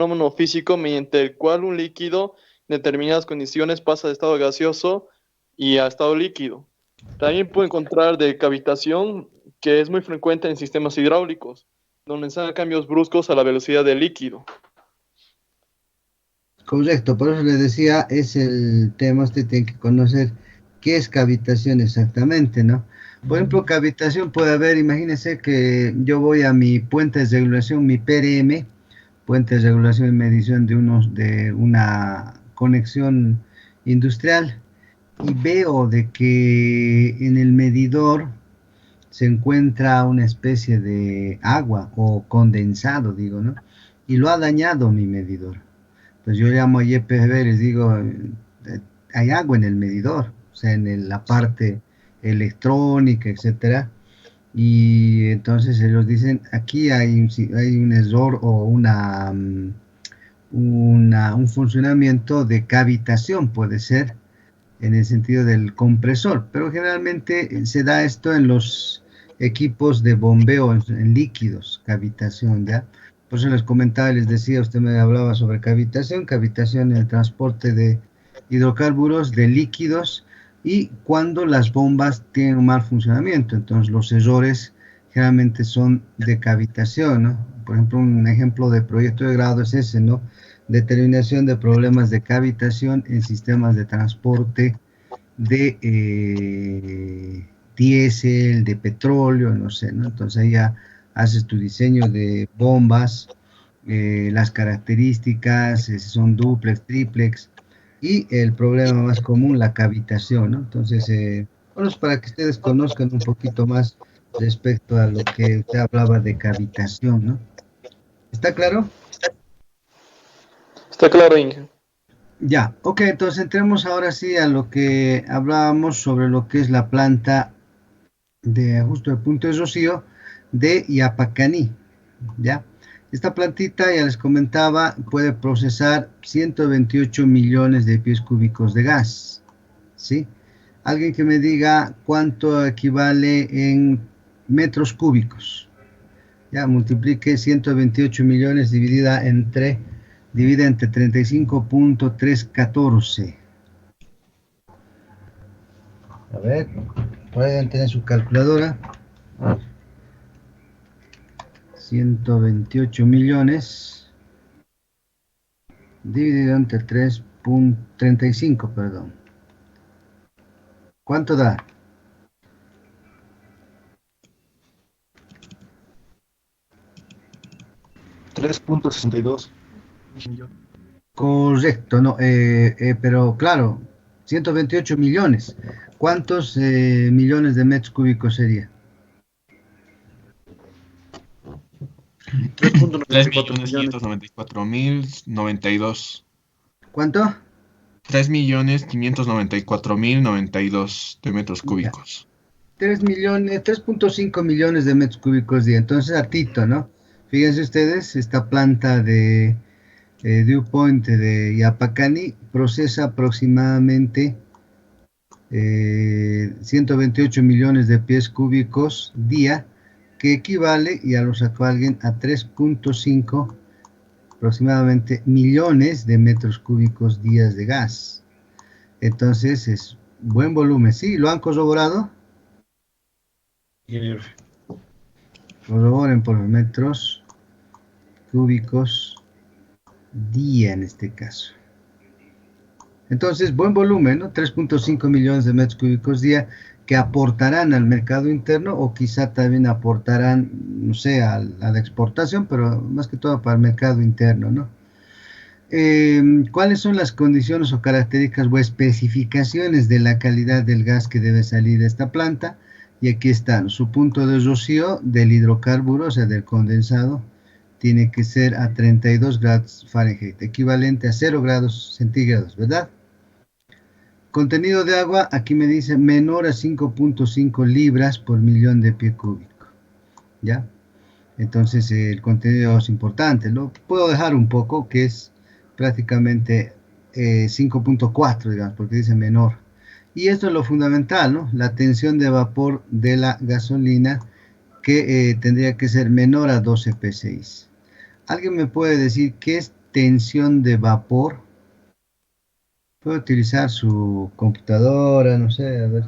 fenómeno físico mediante el cual un líquido en determinadas condiciones pasa de estado gaseoso y a estado líquido. También puede encontrar de cavitación, que es muy frecuente en sistemas hidráulicos, donde se dan cambios bruscos a la velocidad del líquido. Correcto, por eso le decía, es el tema, usted tiene que conocer qué es cavitación exactamente, ¿no? Por ejemplo, cavitación puede haber, imagínese que yo voy a mi puente de regulación, mi PRM, puente de regulación y medición de una conexión industrial, y veo de que en el medidor se encuentra una especie de agua o condensado, digo, ¿no? Y lo ha dañado mi medidor. Pues yo llamo a YPF, les digo, hay agua en el medidor, o sea, la parte electrónica, etcétera. Y entonces ellos dicen, aquí hay un error o un funcionamiento de cavitación, puede ser, en el sentido del compresor, pero generalmente se da esto en los equipos de bombeo en líquidos, cavitación, ¿ya? Por eso les comentaba, les decía, usted me hablaba sobre cavitación, cavitación en el transporte de hidrocarburos, de líquidos, y cuando las bombas tienen un mal funcionamiento, entonces los errores generalmente son de cavitación, ¿no? Por ejemplo, un ejemplo de proyecto de grado es ese, ¿no? Determinación de problemas de cavitación en sistemas de transporte de diésel, de petróleo, no sé, ¿no? Entonces ahí ya haces tu diseño de bombas, las características, si son duplex, triplex, y el problema más común, la cavitación, ¿no? Entonces, bueno, es para que ustedes conozcan un poquito más respecto a lo que usted hablaba de cavitación, ¿no? ¿Está claro? ¿Está claro, Inge? Ya, ok, entonces entremos ahora sí a lo que hablábamos sobre lo que es la planta de justo el punto de rocío de Yapacaní, ¿ya? Esta plantita, ya les comentaba, puede procesar 128 millones de pies cúbicos de gas, ¿sí? Alguien que me diga cuánto equivale en metros cúbicos. Ya, multiplique 128 millones divide entre 35.314. A ver, pueden tener su calculadora. 128 millones dividido entre 3.35, perdón. ¿Cuánto da? 3.62. Correcto, no, pero claro, 128 millones. ¿Cuántos millones de metros cúbicos sería? 3.94 Tres millones millones. quinientos noventa y cuatro mil noventa y dos. ¿Cuánto? 3.594.092 de metros Ya. cúbicos. 3 millones, 3.5 millones de metros cúbicos día. Entonces, a Tito, ¿no? Fíjense ustedes, esta planta de Dew Point de Yapacani procesa aproximadamente 128 millones de pies cúbicos día, que equivale, ya lo sacó alguien, a 3.5 aproximadamente millones de metros cúbicos días de gas. Entonces es buen volumen, ¿sí? ¿Lo han corroborado? Y Corroboren por los metros cúbicos día en este caso. Entonces, buen volumen, ¿no? 3.5 millones de metros cúbicos día que aportarán al mercado interno o quizá también aportarán, no sé, a la exportación, pero más que todo para el mercado interno, ¿no? ¿Cuáles son las condiciones o características o especificaciones de la calidad del gas que debe salir de esta planta? Y aquí están, su punto de rocío del hidrocarburo, o sea, del condensado, tiene que ser a 32 grados Fahrenheit, equivalente a 0 grados centígrados, ¿verdad? Contenido de agua, aquí me dice menor a 5.5 libras por millón de pie cúbico, ¿ya? Entonces el contenido es importante, lo puedo dejar un poco, que es prácticamente 5.4, digamos, porque dice menor. Y esto es lo fundamental, ¿no? La tensión de vapor de la gasolina que tendría que ser menor a 12 psi. ¿Alguien me puede decir qué es tensión de vapor? Puede utilizar su computadora, no sé, a ver.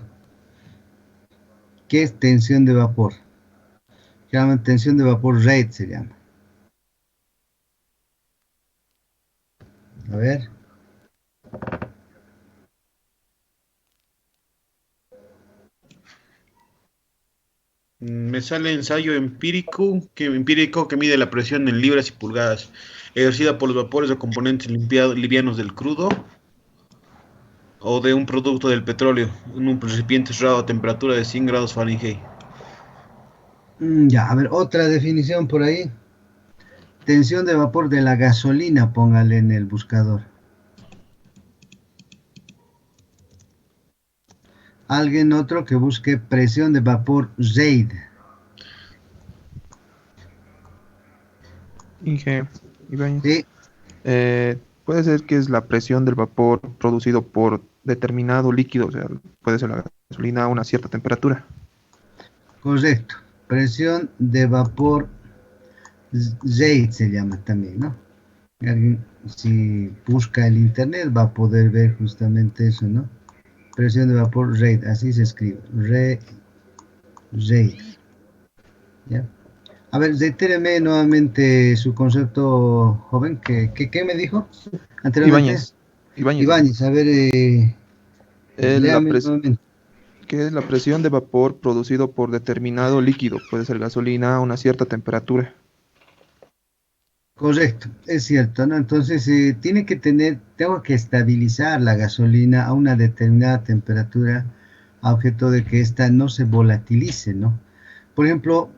¿Qué es tensión de vapor? Se llama tensión de vapor rate, se llama. A ver. Me sale ensayo empírico que mide la presión en libras y pulgadas, ejercida por los vapores o componentes livianos del crudo o de un producto del petróleo en un recipiente cerrado a temperatura de 100 grados Fahrenheit. Ya, a ver, otra definición por ahí. Tensión de vapor de la gasolina, póngale en el buscador. Alguien otro que busque presión de vapor rate. Inge, Ibáñez. Sí, Puede ser que es la presión del vapor producido por determinado líquido, o sea, puede ser la gasolina a una cierta temperatura. correcto. Presión de vapor rate se llama también, ¿no? Alguien, si busca el internet, va a poder ver justamente eso, ¿no? Presión de vapor rate, así se escribe. Rate. ¿Ya? A ver, reitéreme nuevamente su concepto, joven. ¿Qué me dijo anteriormente? Ibáñez, Ibáñez, Ibáñez, a ver, la léame nuevamente. que es la presión de vapor producido por determinado líquido, puede ser gasolina a una cierta temperatura. Correcto, es cierto, ¿no? Entonces, tengo que estabilizar la gasolina a una determinada temperatura a objeto de que ésta no se volatilice, ¿no? Por ejemplo,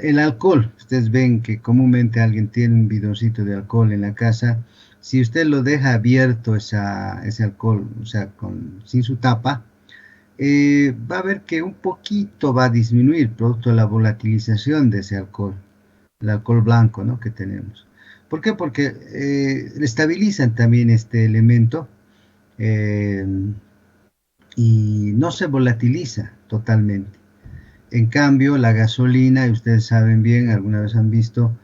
el alcohol. Ustedes ven que comúnmente alguien tiene un bidoncito de alcohol en la casa. Si usted lo deja abierto ese alcohol, o sea, sin su tapa, va a ver que un poquito va a disminuir producto de la volatilización de ese alcohol, el alcohol blanco, ¿no? Que tenemos. ¿Por qué? Porque estabilizan también este elemento eh, y no se volatiliza totalmente. En cambio, la gasolina, y ustedes saben bien, alguna vez han visto,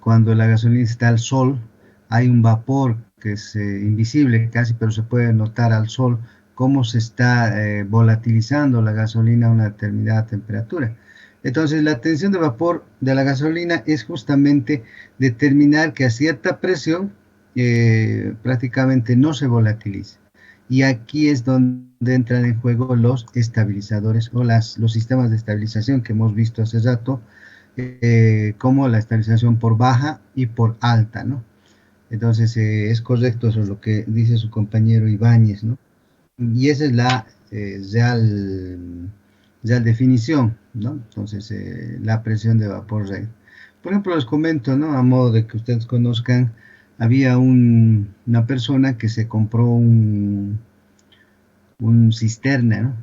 cuando la gasolina está al sol, hay un vapor que es invisible casi, pero se puede notar al sol cómo se está volatilizando la gasolina a una determinada temperatura. Entonces, la tensión de vapor de la gasolina es justamente determinar que a cierta presión prácticamente no se volatilice. Y aquí es donde entran en juego los estabilizadores o los sistemas de estabilización que hemos visto hace rato, como la estabilización por baja y por alta, ¿no? Entonces, es correcto eso lo que dice su compañero Ibáñez, ¿no? Y esa es la real definición, ¿no? Entonces, la presión de vapor rate. Por ejemplo, les comento, ¿no? A modo de que ustedes conozcan, había una persona que se compró un cisterna, ¿no?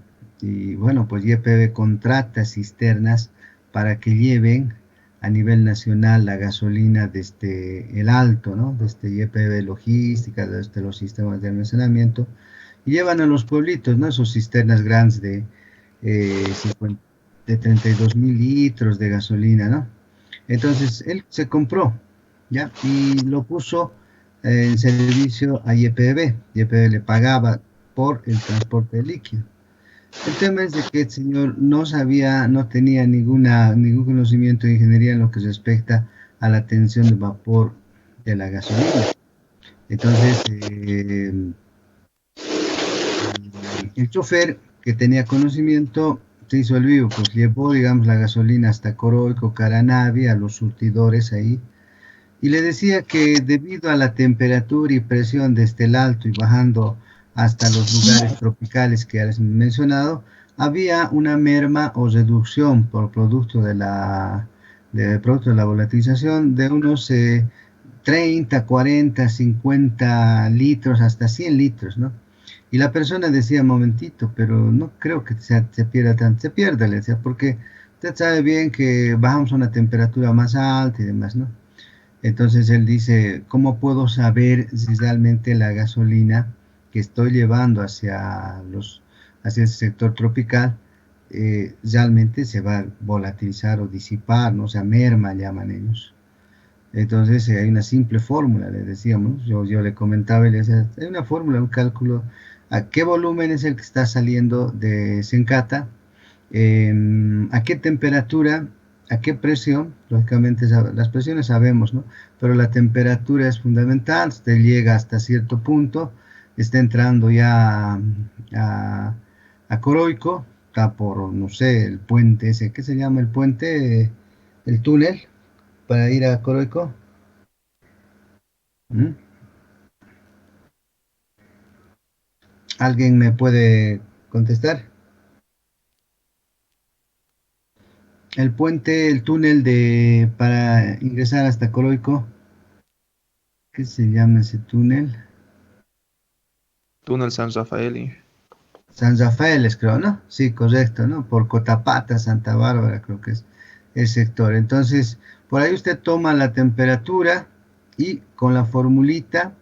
Y bueno, pues YPB contrata cisternas para que lleven a nivel nacional la gasolina desde el alto, ¿no? Desde YPB Logística, desde los sistemas de almacenamiento, y llevan a los pueblitos, ¿no? Esos cisternas grandes de 32.000 litros de gasolina, ¿no? Entonces él se compró, ¿ya? Y lo puso en servicio a YPB. YPB le pagaba por el transporte de líquido. El tema es de que el señor no sabía, no tenía ningún conocimiento de ingeniería en lo que respecta a la tensión de vapor de la gasolina. Entonces, el chofer que tenía conocimiento se hizo el vivo, pues llevó, digamos, la gasolina hasta Coroico, Caranavi, a los surtidores ahí, y le decía que debido a la temperatura y presión desde el alto y bajando hasta los lugares tropicales que ya les he mencionado, había una merma o reducción por producto de la volatilización de unos 30, 40, 50 litros, hasta 100 litros, ¿no? Y la persona decía, momentito, pero no creo que se pierda tanto. Se pierde, le decía, porque usted sabe bien que bajamos a una temperatura más alta y demás, ¿no? Entonces él dice, ¿cómo puedo saber si realmente la gasolina que estoy llevando hacia ese sector tropical realmente se va a volatilizar o disipar, ¿no? O sea, merma llaman ellos. Entonces hay una simple fórmula, le decíamos, yo le comentaba y le decía, hay una fórmula, un cálculo, a qué volumen es el que está saliendo de Sencata, a qué temperatura, a qué presión, lógicamente las presiones sabemos, ¿no? Pero la temperatura es fundamental, usted llega hasta cierto punto, está entrando ya a Coroico, está por, no sé, el puente ese, ¿qué se llama el puente? El túnel para ir a Coroico. ¿Mm? ¿Alguien me puede contestar? El puente, el túnel para ingresar hasta Coroico, ¿qué se llama ese túnel? Túnel San Rafael. San Rafael, creo, ¿no? Sí, correcto, ¿no? Por Cotapata, Santa Bárbara, creo que es el sector. Entonces, por ahí usted toma la temperatura y con la formulita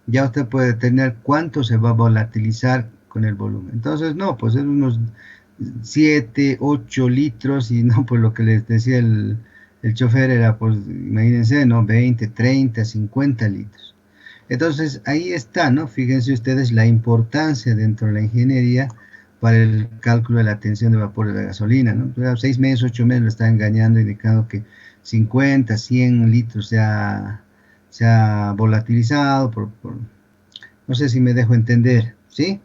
ya usted puede determinar cuánto se va a volatilizar con el volumen. Entonces, no, pues es unos 7, 8 litros y no, pues lo que les decía el chofer era, pues imagínense, ¿no? 20, 30, 50 litros. Entonces, ahí está, ¿no? Fíjense ustedes la importancia dentro de la ingeniería para el cálculo de la tensión de vapor de la gasolina, ¿no? 6 meses, 8 meses lo está engañando, indicando que 50, 100 litros se ha volatilizado, no sé si me dejo entender, ¿sí?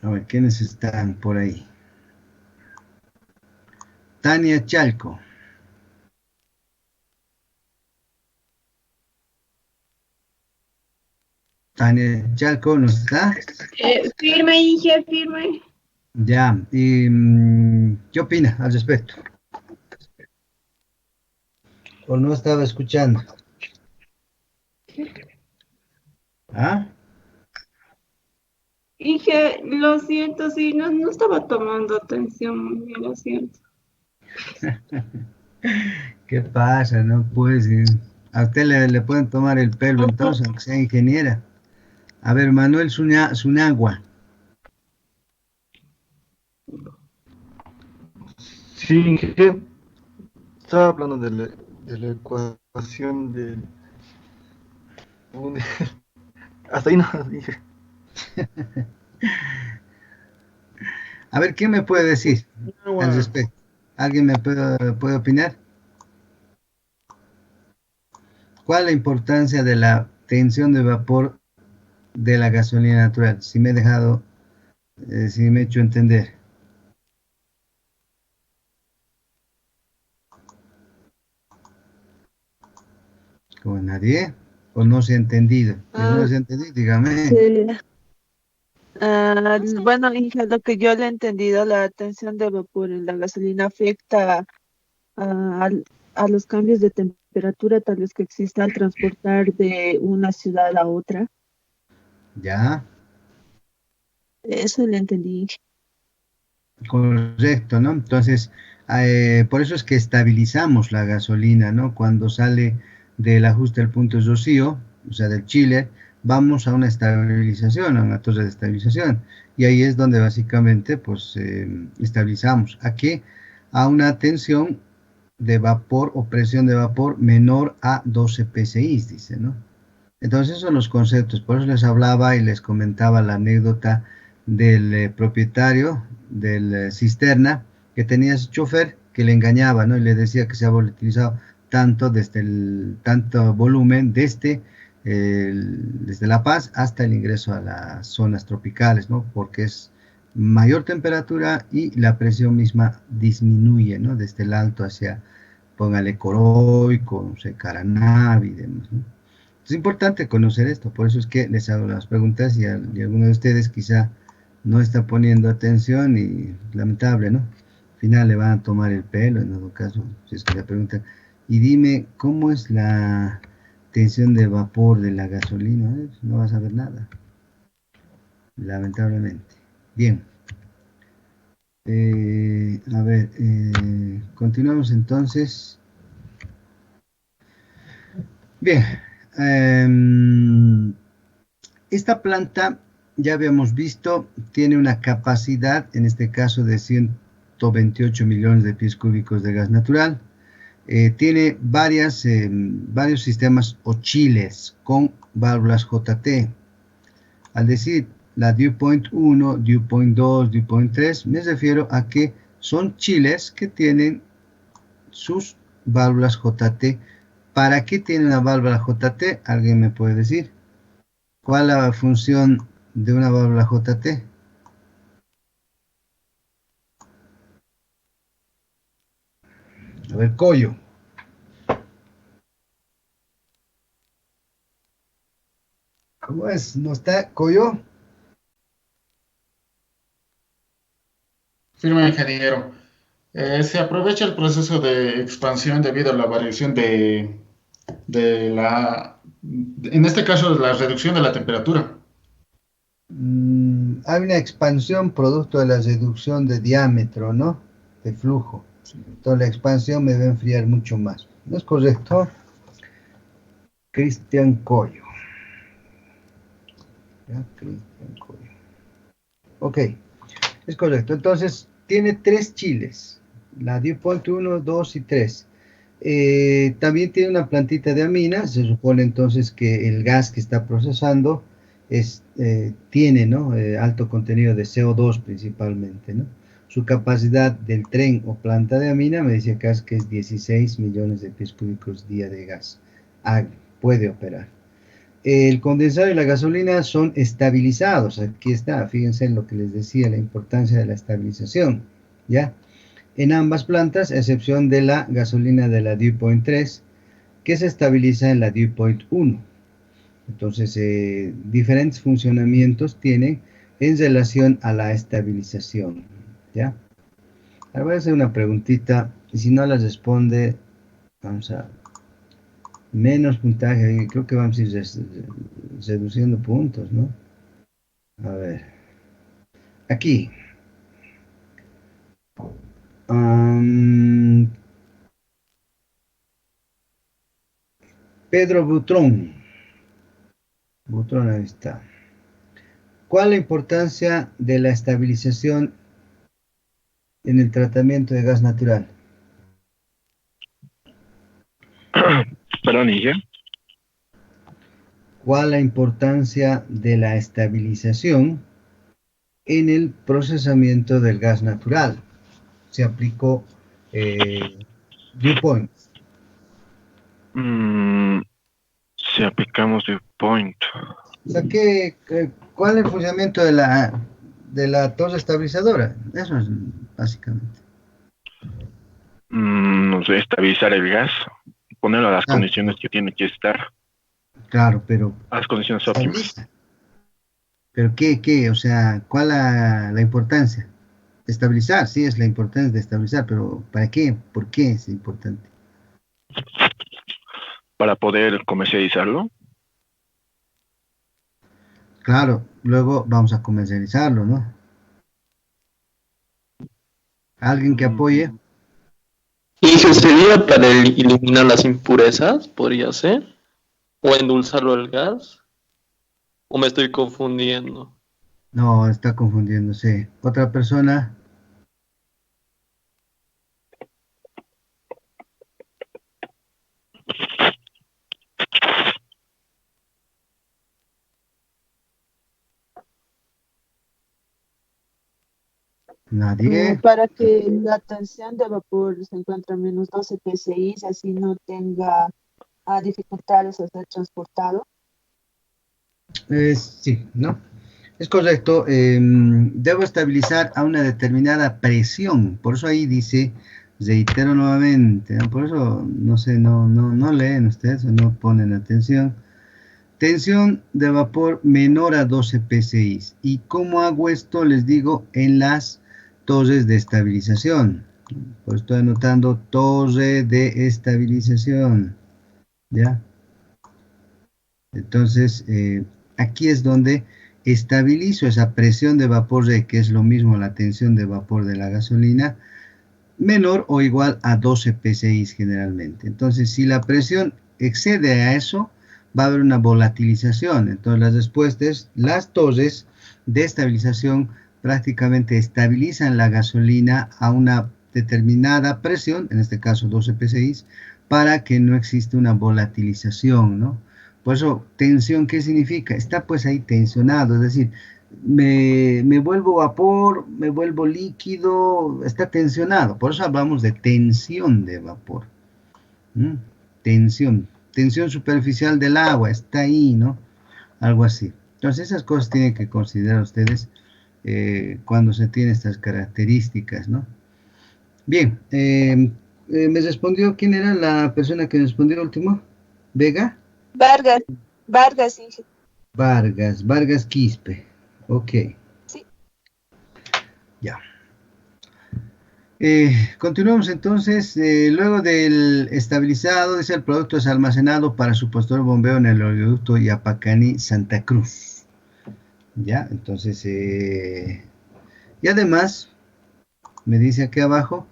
A ver, ¿quiénes están por ahí? Tania Chalco. Tania Chalco, ¿no está? Firme, Inge, firme. Ya, y ¿qué opina al respecto? ¿O no estaba escuchando? ¿Ah? Inge, lo siento, sí, no estaba tomando atención muy bien, lo siento. ¿Qué pasa? No pues, a usted le pueden tomar el pelo entonces, aunque sea ingeniera. A ver, Manuel Zunagua. Sí, ¿qué? Estaba hablando de la ecuación de... Hasta ahí no dije. A ver, ¿qué me puede decir al respecto? ¿Alguien me puede opinar? ¿Cuál es la importancia de la tensión de vapor de la gasolina natural? Si me he dejado, si me he hecho entender. ¿Como nadie? ¿O no se ha entendido? Si no se ha entendido, dígame. Sí. Bueno, hija, lo que yo le he entendido, la tensión de vapor en la gasolina afecta a los cambios de temperatura tal vez que exista al transportar de una ciudad a otra. Ya, Eso le entendí. correcto, ¿no? Entonces, por eso es que estabilizamos la gasolina, ¿no? Cuando sale del ajuste del punto de rocío, o sea, del chile, vamos a una estabilización, a una torre de estabilización. Y ahí es donde básicamente, pues, estabilizamos. ¿A qué? A una tensión de vapor o presión de vapor menor a 12 psi, dice, ¿no? Entonces, esos son los conceptos. Por eso les hablaba y les comentaba la anécdota del propietario del cisterna que tenía ese chofer que le engañaba, ¿no? Y le decía que se había utilizado tanto tanto volumen desde La Paz hasta el ingreso a las zonas tropicales, ¿no? Porque es mayor temperatura y la presión misma disminuye, ¿no? Desde el alto hacia, póngale Coroico, no sé, Caranavi y demás, ¿no? Es importante conocer esto, por eso es que les hago las preguntas y alguno de ustedes quizá no está poniendo atención y lamentable, ¿no? Al final le van a tomar el pelo, en todo caso, si es que le preguntan. Y dime, ¿cómo es la tensión de vapor de la gasolina? No vas a ver nada, lamentablemente. Bien. A ver, continuamos entonces. Bien. Esta planta, ya habíamos visto, tiene una capacidad, en este caso de 128 millones de pies cúbicos de gas natural. Tiene varios sistemas o chiles con válvulas JT. Al decir la dew point 1, dew point 2, dew point 3, me refiero a que son chiles que tienen sus válvulas JT. ¿Para qué tiene una válvula JT? ¿Alguien me puede decir? ¿Cuál es la función de una válvula JT? A ver, Coyo. ¿Cómo es? ¿No está Coyo? Firme ingeniero. Se aprovecha el proceso de expansión debido a la variación en este caso, la reducción de la temperatura. Hay una expansión producto de la reducción de diámetro, ¿no? De flujo. Entonces la expansión me va a enfriar mucho más. ¿No es correcto? Cristian Coyo. ¿Ya? Cristian Coyo. Ok, es correcto. Entonces tiene 3 chiles. La dew point 1, 2 y 3. También tiene una plantita de amina. Se supone entonces que el gas que está procesando tiene, ¿no? Alto contenido de CO2 principalmente, ¿no? Su capacidad del tren o planta de amina me dice acá que es 16 millones de pies cúbicos día de gas. Puede operar. El condensador y la gasolina son estabilizados. Aquí está, fíjense en lo que les decía, la importancia de la estabilización, ¿ya? En ambas plantas, a excepción de la gasolina de la dew point 3, que se estabiliza en la dew point 1. Entonces, diferentes funcionamientos tienen en relación a la estabilización, ¿ya? Ahora voy a hacer una preguntita, y si no las responde, vamos a menos puntaje, creo que vamos a ir reduciendo puntos, ¿no? A ver, aquí. Pedro Butrón, ahí está. ¿Cuál es la importancia de la estabilización en el tratamiento de gas natural? Perdón, ¿y qué? ¿Cuál es la importancia de la estabilización en el procesamiento del gas natural? Se aplicó dew point. Si aplicamos dew point. O sea, ¿cuál es el funcionamiento de la torre estabilizadora? Eso es básicamente. No sé, estabilizar el gas, ponerlo a las condiciones que tiene que estar. Claro, pero... A las condiciones óptimas. ¿Pero qué? O sea, ¿cuál es la importancia? Estabilizar, sí, es la importancia de estabilizar, pero ¿para qué? ¿Por qué es importante? Para poder comercializarlo. Claro, luego vamos a comercializarlo, ¿no? ¿Alguien que apoye? ¿Y eso sería para eliminar las impurezas? ¿Podría ser? ¿O endulzarlo el gas? ¿O me estoy confundiendo? No, está confundiéndose. ¿Otra persona? Nadie. Para que la tensión de vapor se encuentre a menos 12 psi, así no tenga dificultades a ser transportado. Sí, ¿no? Es correcto. Debo estabilizar a una determinada presión. Por eso ahí dice, reitero nuevamente, ¿no? Por eso, no sé, no leen ustedes o no ponen atención. Tensión de vapor menor a 12 psi. ¿Y cómo hago esto? Les digo, en las torres de estabilización. Pues estoy anotando torre de estabilización. ¿Ya? Entonces, aquí es donde estabilizo esa presión de vapor de que es lo mismo la tensión de vapor de la gasolina, menor o igual a 12 psi generalmente. Entonces, si la presión excede a eso, va a haber una volatilización. Entonces, la respuesta es las torres de estabilización prácticamente estabilizan la gasolina a una determinada presión, en este caso 12 psi, para que no exista una volatilización, ¿no? Por eso, tensión, ¿qué significa? Está pues ahí tensionado, es decir, me vuelvo vapor, me vuelvo líquido, está tensionado. Por eso hablamos de tensión de vapor. ¿Mm? Tensión superficial del agua, está ahí, ¿no? Algo así. Entonces, esas cosas tienen que considerar ustedes cuando se tienen estas características, ¿no? Bien, me respondió, ¿quién era la persona que me respondió último? ¿Vega? Vargas, Vargas, Inge. Vargas Quispe. Ok. Sí. Ya. Continuamos entonces. Luego del estabilizado, dice el producto es almacenado para su posterior bombeo en el oleoducto Yapacani, Santa Cruz. Ya, entonces, y además, me dice aquí abajo,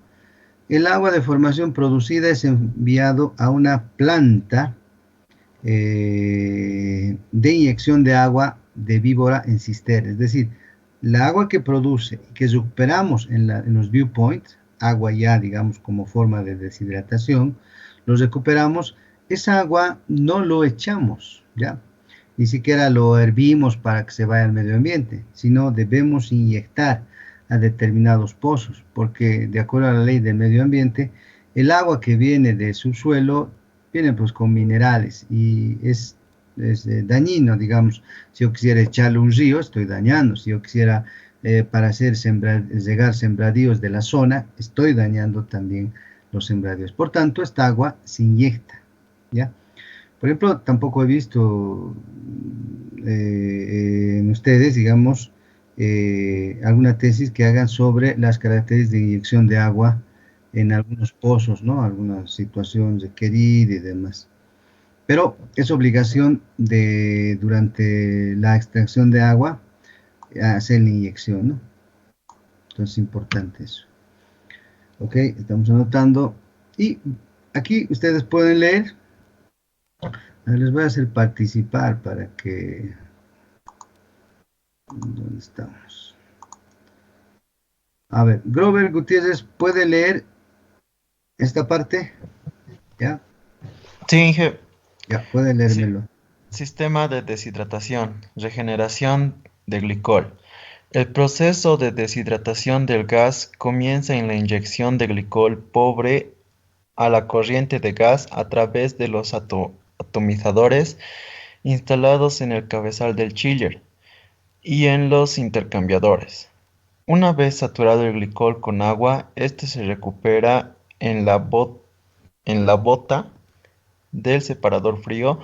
el agua de formación producida es enviado a una planta de inyección de agua de víbora en cisterna. Es decir, la agua que produce y que recuperamos en los viewpoints, agua ya, digamos, como forma de deshidratación, los recuperamos, esa agua no lo echamos, ¿ya? Ni siquiera lo hervimos para que se vaya al medio ambiente, sino debemos inyectar a determinados pozos, porque de acuerdo a la ley del medio ambiente, el agua que viene del subsuelo viene pues con minerales y es dañino, digamos. Si yo quisiera echarle un río, estoy dañando. Si yo quisiera para hacer llegar sembradíos de la zona, estoy dañando también los sembradíos. Por tanto, esta agua se inyecta, ¿ya? Por ejemplo, tampoco he visto en ustedes, digamos, alguna tesis que hagan sobre las características de inyección de agua en algunos pozos, ¿no? Algunas situaciones de requerir y demás. Pero es obligación de, durante la extracción de agua, hacer la inyección, ¿no? Entonces es importante eso. Ok, estamos anotando. Y aquí ustedes pueden leer. Les voy a hacer participar para que... ¿Dónde estamos? A ver, Grover Gutiérrez, ¿puede leer esta parte? ¿Ya? Sí, Inge. Ya, puede leérmelo. Sistema de deshidratación, regeneración de glicol. El proceso de deshidratación del gas comienza en la inyección de glicol pobre a la corriente de gas a través de los atomizadores instalados en el cabezal del chiller y en los intercambiadores. Una vez saturado el glicol con agua, este se recupera en la bota del separador frío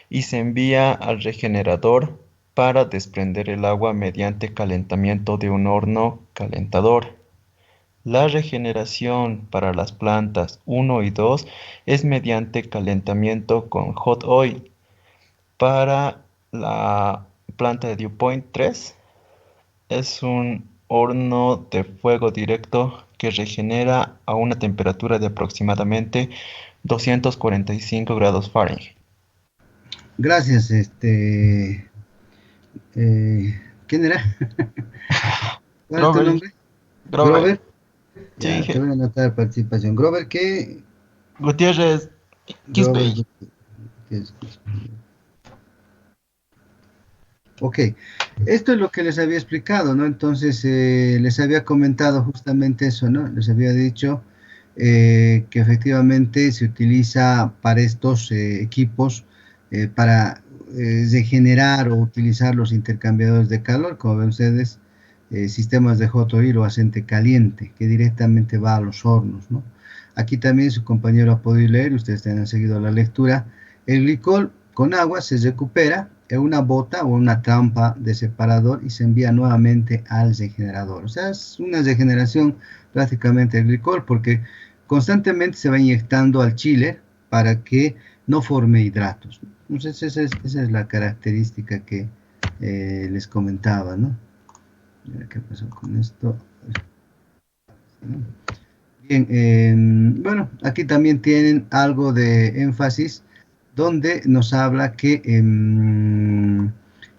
y se envía al regenerador para desprender el agua mediante calentamiento de un horno calentador. La regeneración para las plantas 1 y 2 es mediante calentamiento con hot oil. Para la planta de Dew Point 3 es un horno de fuego directo que regenera a una temperatura de aproximadamente 245 grados Fahrenheit. Gracias, ¿quién era? ¿Cuál es tu nombre? Grover. Ya, Sí. te voy a anotar participación. Grover, ¿qué? Gutiérrez Quispe. Ok, esto es lo que les había explicado, ¿no? Entonces, les había comentado justamente eso, ¿no? Les había dicho que efectivamente se utiliza para estos equipos para regenerar o utilizar los intercambiadores de calor, como ven ustedes, sistemas de hot oil o aceite caliente, que directamente va a los hornos, ¿no? Aquí también su compañero ha podido leer, ustedes han seguido la lectura, el glicol con agua se recupera en una bota o una trampa de separador y se envía nuevamente al regenerador. O sea, es una regeneración prácticamente del glicol porque constantemente se va inyectando al chiller para que no forme hidratos. Entonces esa es la característica que les comentaba, ¿no? Mira qué pasó con esto. Bien, bueno, aquí también tienen algo de énfasis donde nos habla que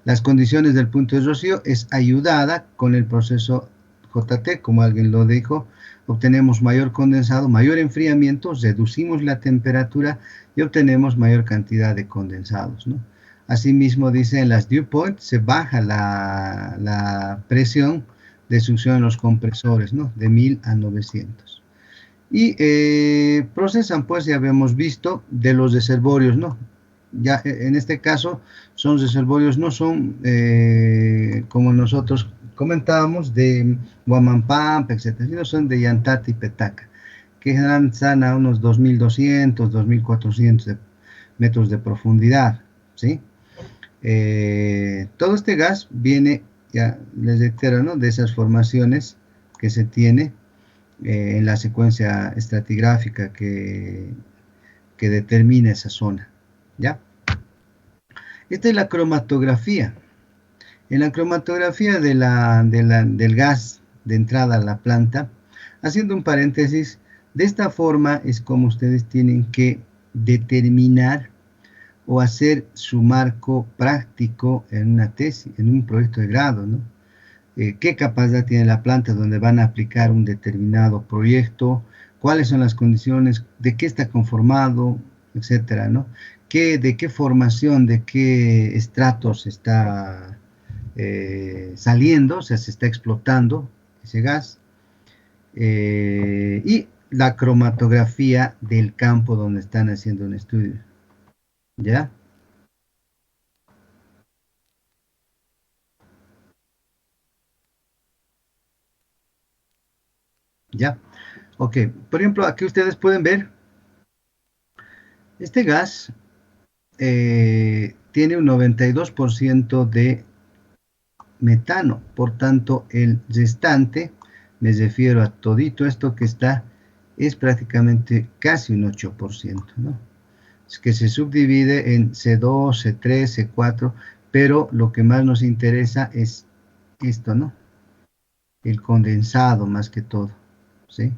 Las condiciones del punto de rocío es ayudada con el proceso JT, como alguien lo dijo, obtenemos mayor condensado, mayor enfriamiento, reducimos la temperatura y obtenemos mayor cantidad de condensados, ¿no? Asimismo, dice, en las dew point se baja la presión de succión en los compresores, ¿no? De 1000 a 900. Y procesan, pues, ya habíamos visto, de los reservorios, ¿no? Ya en este caso son reservorios, no son como nosotros comentábamos de Huamampampa, etcétera, sino son de Yantata y Petaca, que generalmente están a unos 2200, 2400 metros de profundidad, ¿sí? Todo este gas viene, ya les reitero, ¿no? De esas formaciones que se tiene en la secuencia estratigráfica que determina esa zona, ¿ya? Esta es la cromatografía. En la cromatografía del gas de entrada a la planta, haciendo un paréntesis, de esta forma es como ustedes tienen que determinar o hacer su marco práctico en una tesis, en un proyecto de grado, ¿no? ¿Qué capacidad tiene la planta donde van a aplicar un determinado proyecto? ¿Cuáles son las condiciones? ¿De qué está conformado? Etcétera, ¿no? ¿De qué formación, de qué estratos está saliendo? O sea, se está explotando ese gas. Y la cromatografía del campo donde están haciendo un estudio. ¿Ya? ¿Ya? Ok. Por ejemplo, aquí ustedes pueden ver este gas tiene un 92% de metano, por tanto el restante, me refiero a todito esto que está, es prácticamente casi un 8%, ¿no? Es que se subdivide en C2, C3, C4, pero lo que más nos interesa es esto, ¿no? El condensado más que todo, ¿sí?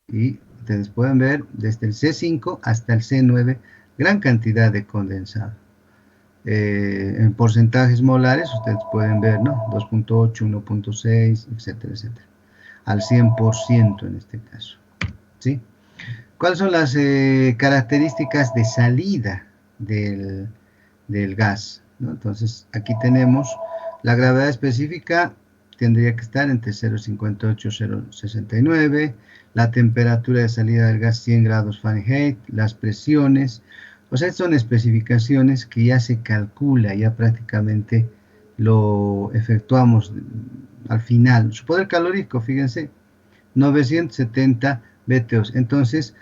Y ustedes pueden ver desde el C5 hasta el C9, gran cantidad de condensado. En porcentajes molares, ustedes pueden ver, ¿no? 2.8, 1.6, etcétera, etcétera. Al 100% en este caso, ¿sí? ¿Cuáles son las características de salida del gas, ¿no? Entonces, aquí tenemos la gravedad específica, tendría que estar entre 0.58 y 0.69, la temperatura de salida del gas 100 grados Fahrenheit, las presiones, o sea, son especificaciones que ya se calcula, ya prácticamente lo efectuamos al final. Su poder calorífico, fíjense, 970 BTOs. Entonces,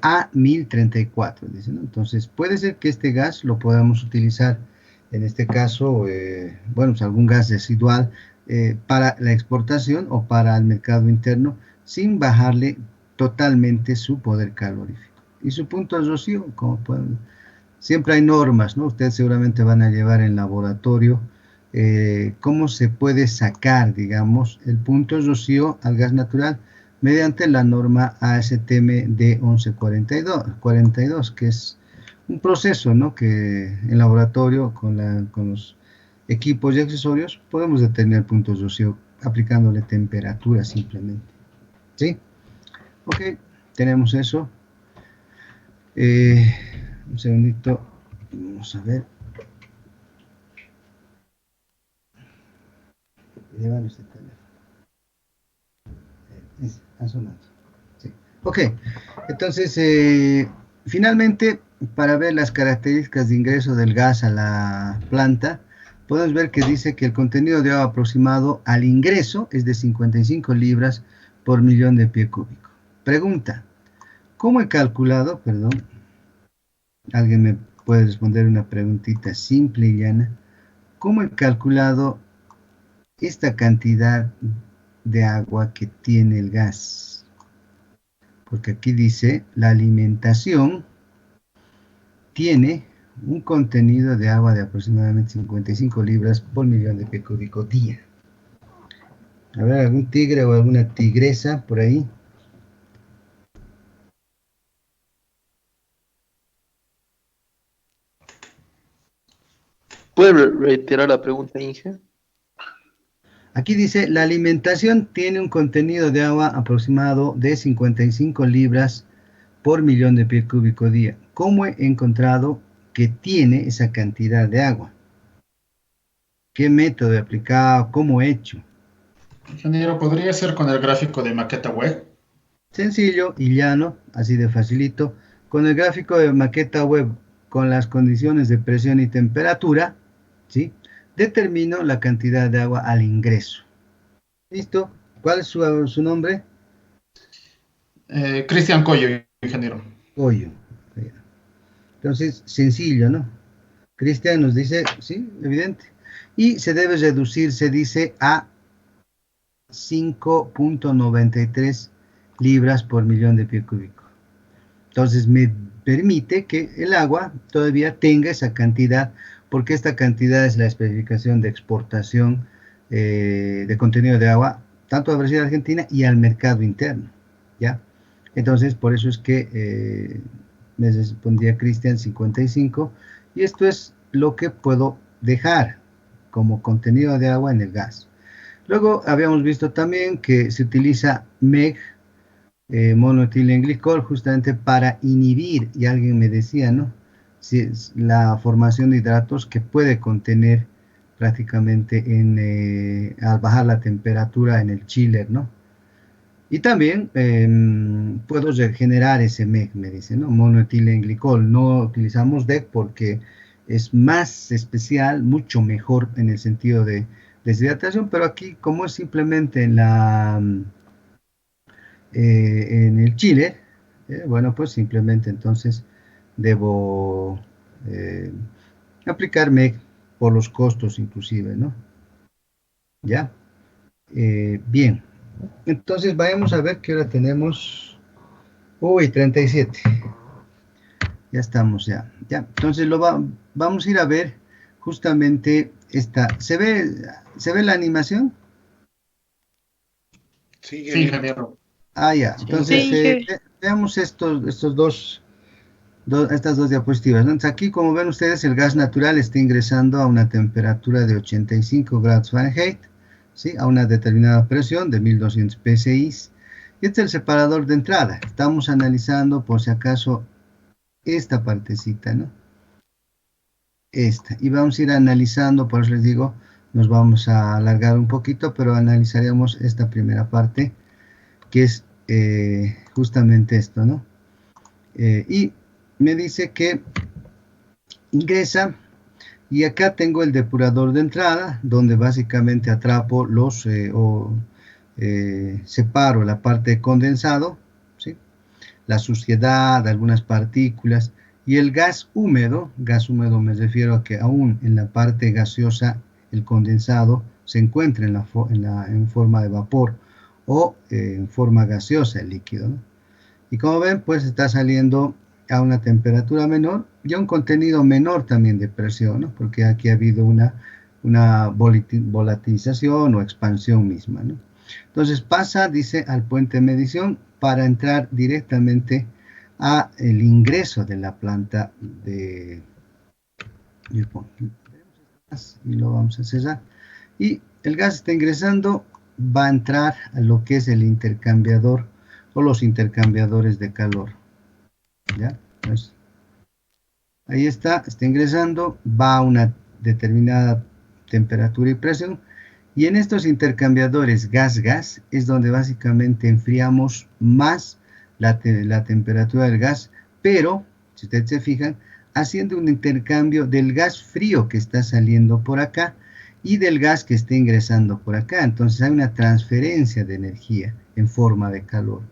a 1034, dice, ¿no? Entonces, puede ser que este gas lo podamos utilizar, en este caso, bueno, pues algún gas residual para la exportación o para el mercado interno, sin bajarle totalmente su poder calorífico. Y su punto de rocío, como pueden, siempre hay normas, ¿no? Ustedes seguramente van a llevar en laboratorio cómo se puede sacar, digamos, el punto de rocío al gas natural mediante la norma ASTM D1142, que es un proceso, ¿no? Que en laboratorio con los equipos y accesorios podemos determinar puntos de rocío aplicándole temperatura simplemente, ¿sí? Ok, tenemos eso. Un segundito, vamos a ver. Llevar este teléfono. Está sonando. Sí. Ok, entonces, finalmente, para ver las características de ingreso del gas a la planta, podemos ver que dice que el contenido de agua aproximado al ingreso es de 55 libras por millón de pie cúbico. Pregunta, ¿cómo he calculado, perdón, alguien me puede responder una preguntita simple y llana, cómo he calculado esta cantidad de agua que tiene el gas? Porque aquí dice, la alimentación tiene un contenido de agua de aproximadamente 55 libras por millón de pie cúbico día. ¿Habrá algún tigre o alguna tigresa por ahí? ¿Puede reiterar la pregunta, Inge? Aquí dice, la alimentación tiene un contenido de agua aproximado de 55 libras por millón de pies cúbico día. ¿Cómo he encontrado que tiene esa cantidad de agua? ¿Qué método he aplicado? ¿Cómo he hecho? Ingeniero, ¿podría ser con el gráfico de maqueta web? Sencillo y llano, así de facilito. Con el gráfico de maqueta web, con las condiciones de presión y temperatura, ¿sí? Determino la cantidad de agua al ingreso. ¿Listo? ¿Cuál es su nombre? Cristian Coyo, ingeniero. Pollo. Entonces, sencillo, ¿no? Cristian nos dice, sí, evidente. Y se debe reducir, se dice, a 5.93 libras por millón de pie cúbico. Entonces me permite que el agua todavía tenga esa cantidad, porque esta cantidad es la especificación de exportación de contenido de agua, tanto a Brasil, Argentina y al mercado interno, ¿ya? Entonces, por eso es que me respondía Cristian 55, y esto es lo que puedo dejar como contenido de agua en el gas. Luego habíamos visto también que se utiliza MEG, monoetilenglicol, justamente para inhibir, y alguien me decía, ¿no? Si es la formación de hidratos que puede contener prácticamente al bajar la temperatura en el chiller, ¿no? Y también puedo regenerar ese MEG, me dice, ¿no? Monoetilenglicol. No utilizamos DEC porque es más especial, mucho mejor en el sentido de deshidratación, pero aquí como es simplemente en el chile, bueno, pues simplemente entonces debo aplicar MEG por los costos inclusive, ¿no? ¿Ya? Bien, entonces vayamos a ver qué hora tenemos. Uy, 37. Ya estamos, ya. Entonces vamos a ir a ver justamente esta. ¿Se ve la animación? Sí, Sí, ingeniero. Ah, ya. Entonces, veamos estas dos diapositivas, ¿no? Entonces, aquí, como ven ustedes, el gas natural está ingresando a una temperatura de 85 grados Fahrenheit, ¿sí? A una determinada presión de 1200 psi. Y este es el separador de entrada. Estamos analizando, por si acaso, esta partecita, ¿no? Esta. Y vamos a ir analizando, por eso les digo, nos vamos a alargar un poquito, pero analizaremos esta primera parte, que es justamente esto, ¿no? Y me dice que ingresa, y acá tengo el depurador de entrada, donde básicamente atrapo separo la parte de condensado, ¿sí? La suciedad, algunas partículas, y el gas húmedo me refiero a que aún en la parte gaseosa el condensado se encuentra en forma de vapor o en forma gaseosa el líquido, ¿no? Y como ven, pues está saliendo a una temperatura menor y a un contenido menor también de presión, ¿no? Porque aquí ha habido una volatilización o expansión misma, ¿no? Entonces pasa, dice, al puente de medición para entrar directamente a el ingreso de la planta y lo vamos a cerrar. Y el gas está ingresando, va a entrar a lo que es el intercambiador o los intercambiadores de calor. ¿Ya? Pues, ahí está ingresando, va a una determinada temperatura y presión, y en estos intercambiadores gas-gas es donde básicamente enfriamos más la temperatura del gas, pero, si ustedes se fijan, haciendo un intercambio del gas frío que está saliendo por acá y del gas que está ingresando por acá. Entonces hay una transferencia de energía en forma de calor.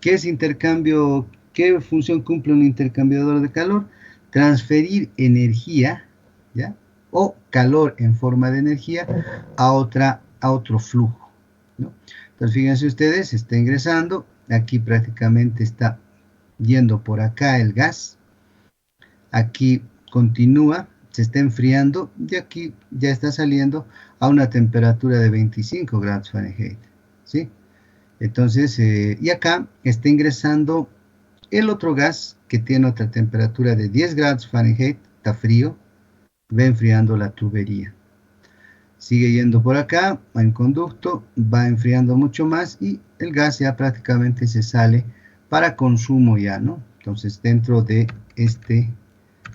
¿Qué es intercambio? ¿Qué función cumple un intercambiador de calor? Transferir energía, ¿ya? O calor en forma de energía a otro flujo, ¿no? Entonces fíjense ustedes, está ingresando, aquí prácticamente está yendo por acá el gas, aquí continúa, se está enfriando y aquí ya está saliendo a una temperatura de 25 grados Fahrenheit, ¿sí? Entonces, y acá está ingresando el otro gas que tiene otra temperatura de 10 grados Fahrenheit, está frío, va enfriando la tubería. Sigue yendo por acá, va en conducto, va enfriando mucho más y el gas ya prácticamente se sale para consumo ya, ¿no? Entonces dentro de este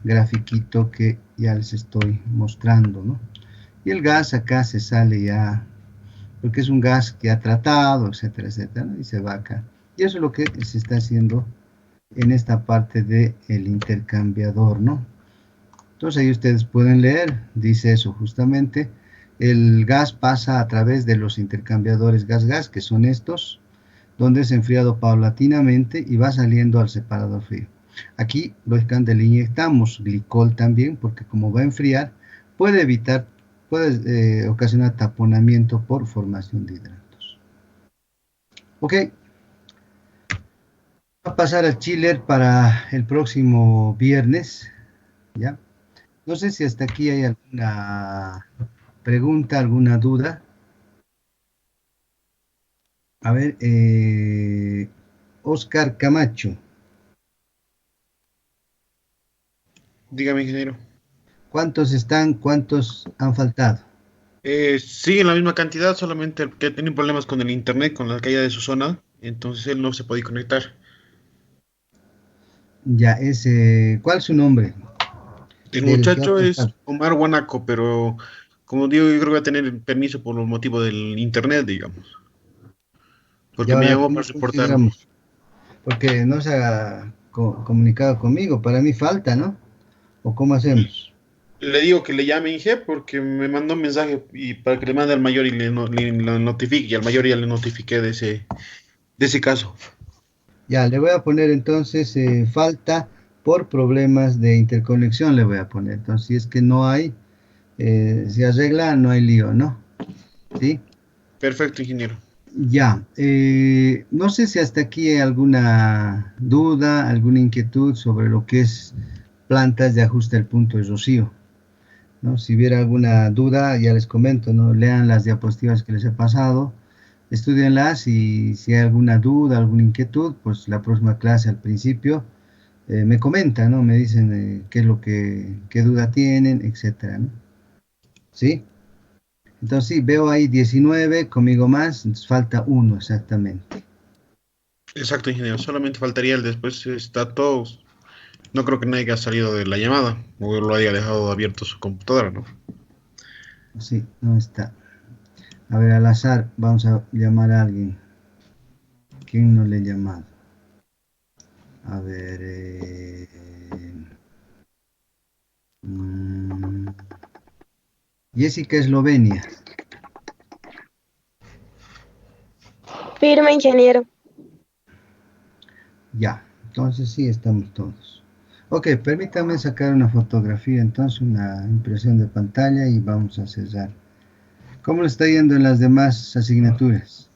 grafiquito que ya les estoy mostrando, ¿no? Y el gas acá se sale ya, porque es un gas que ha tratado, etcétera, etcétera, ¿no? Y se va acá. Y eso es lo que se está haciendo en esta parte del intercambiador, ¿no? Entonces ahí ustedes pueden leer, dice eso justamente, el gas pasa a través de los intercambiadores gas-gas, que son estos, donde es enfriado paulatinamente y va saliendo al separador frío. Aquí, lógicamente, le inyectamos glicol también, porque como va a enfriar, puede ocasionar taponamiento por formación de hidratos. Ok. Va a pasar al chiller para el próximo viernes, ¿ya? No sé si hasta aquí hay alguna pregunta, alguna duda. A ver, Oscar Camacho. Dígame, ingeniero. ¿Cuántos están? ¿Cuántos han faltado? Siguen la misma cantidad, solamente que tienen problemas con el internet, con la caída de su zona, entonces él no se puede conectar. Ya, ¿cuál es su nombre? El Del que ha muchacho es faltado. Omar Guanaco, pero como digo, yo creo que va a tener permiso por los motivos del internet, digamos. Y Porque me ahora, llamó ¿cómo para reportarlo. consideramos? Porque no se ha comunicado conmigo, para mí falta, ¿no? ¿O cómo hacemos? Le digo que le llame Inge porque me mandó un mensaje y para que le mande al mayor y le notifique, y al mayor ya le notifiqué de ese caso. Ya, le voy a poner entonces falta por problemas de interconexión, le voy a poner. Entonces, si es que no hay, se arregla, no hay lío, ¿no? ¿Sí? Perfecto, ingeniero. Ya, no sé si hasta aquí hay alguna duda, alguna inquietud sobre lo que es plantas de ajuste al punto de rocío, ¿no? Si hubiera alguna duda, ya les comento, ¿no? Lean las diapositivas que les he pasado, estudienlas y si hay alguna duda, alguna inquietud, pues la próxima clase al principio me comentan, ¿no? Me dicen qué es qué duda tienen, etcétera, ¿no? ¿Sí? Entonces sí, veo ahí 19, conmigo más, entonces falta uno exactamente. Exacto, ingeniero. Solamente faltaría el después está todo. No creo que nadie haya salido de la llamada o lo haya dejado abierto su computadora, ¿no? Sí, no está. A ver, al azar, vamos a llamar a alguien. ¿Quién no le he llamado? A ver, Jessica Eslovenia. Firme, ingeniero. Ya, entonces sí, estamos todos. Ok, permítame sacar una fotografía, entonces una impresión de pantalla y vamos a cerrar. ¿Cómo le está yendo en las demás asignaturas?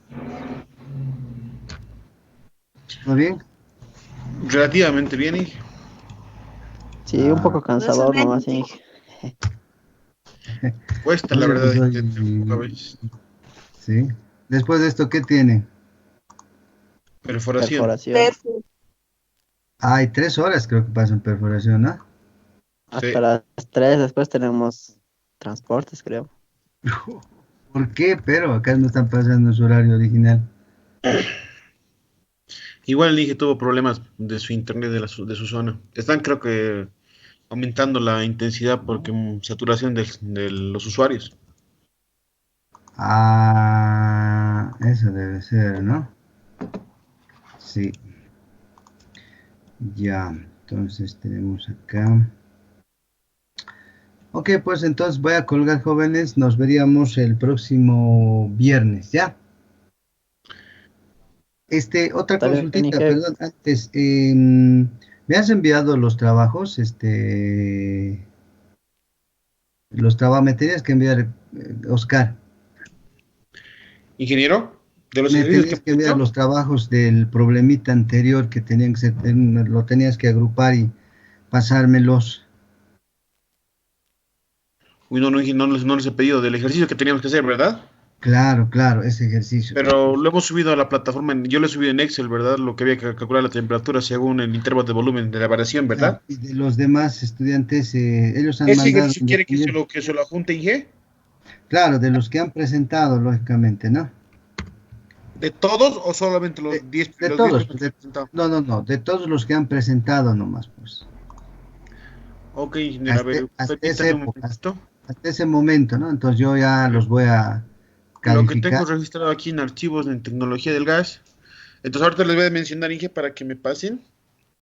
¿Todo bien? Relativamente bien, Inge. Sí, un poco cansador nomás, sí. Cuesta, la Oye, verdad, pues, a veces. sí. Después de esto, ¿qué tiene? Perforación. Hay 3 horas creo que pasan perforación, ¿no? Hasta las 3, después tenemos transportes, creo. ¿Por qué? Pero acá no están pasando su horario original. Igual el Inge tuvo problemas de su internet de su zona. Están, creo que, aumentando la intensidad porque saturación de los usuarios. Ah, eso debe ser, ¿no? Sí. Ya, entonces tenemos acá. Ok, pues entonces voy a colgar, jóvenes. Nos veríamos el próximo viernes, ¿ya? Otra Está bien, consultita, Inge. perdón, antes. ¿Me has enviado los trabajos? Me tenías que enviar, Oscar. Ingeniero, de los Me ejercicios tenías que que hemos enviar hecho. los trabajos del problemita anterior que tenían que ser, lo tenías que agrupar y pasármelos. Uy, no les he pedido del ejercicio que teníamos que hacer, ¿verdad? Claro, claro, ese ejercicio. Pero lo hemos subido a la plataforma, yo lo he subido en Excel, ¿verdad? Lo que había que calcular la temperatura según el intervalo de volumen de la variación, ¿verdad? Y de los demás estudiantes, ellos han ¿Ese mandado... ejercicio quiere que se lo adjunte Inge? Claro, de los que han presentado, lógicamente, ¿no? ¿De todos o solamente los 10? De todos. No, de todos los que han presentado nomás, pues. Ok, ingeniero, a ver, permítame un momentito. Hasta ese momento, ¿no? Entonces yo ya los voy a Lo que tengo calificar. registrado aquí en archivos en tecnología del gas. Entonces ahorita les voy a mencionar, Inge, para que me pasen.